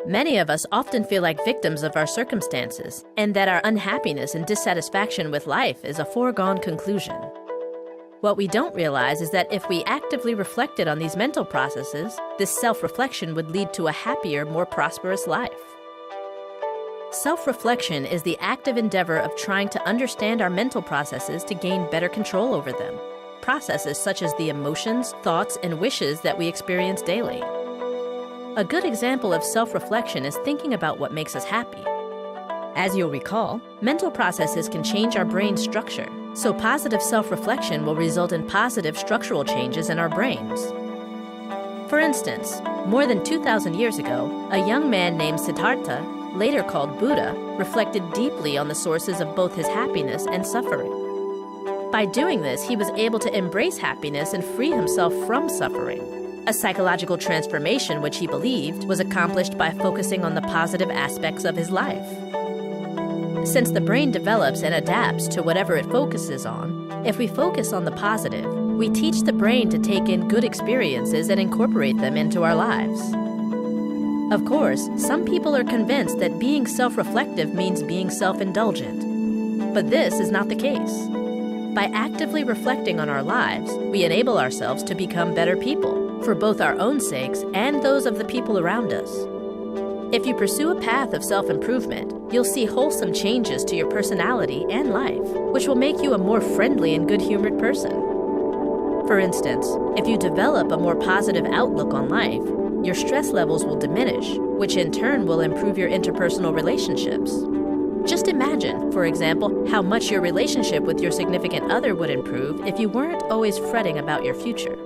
Many of us often feel like victims of our circumstances, and that our unhappiness and dissatisfaction with life is a foregone conclusion. What we don't realize is that if we actively reflected on these mental processes, this self-reflection would lead to a happier, more prosperous life. Self-reflection is the active endeavor of trying to understand our mental processes to gain better control over them. Processes such as the emotions, thoughts, and wishes that we experience daily. A good example of self-reflection is thinking about what makes us happy. As you'll recall, mental processes can change our brain structure, so positive self-reflection will result in positive structural changes in our brains. For instance, more than 2,000 years ago, a young man named Siddhartha, later called Buddha, reflected deeply on the sources of both his happiness and suffering. By doing this, he was able to embrace happiness and free himself from suffering, a psychological transformation which he believed was accomplished by focusing on the positive aspects of his life. Since the brain develops and adapts to whatever it focuses on, if we focus on the positive, we teach the brain to take in good experiences and incorporate them into our lives. Of course, some people are convinced that being self-reflective means being self-indulgent, but this is not the case. By actively reflecting on our lives, we enable ourselves to become better people, for both our own sakes and those of the people around us. If you pursue a path of self-improvement, you'll see wholesome changes to your personality and life, which will make you a more friendly and good-humored person. For instance, if you develop a more positive outlook on life, your stress levels will diminish, which in turn will improve your interpersonal relationships. Just imagine, for example, how much your relationship with your significant other would improve if you weren't always fretting about your future.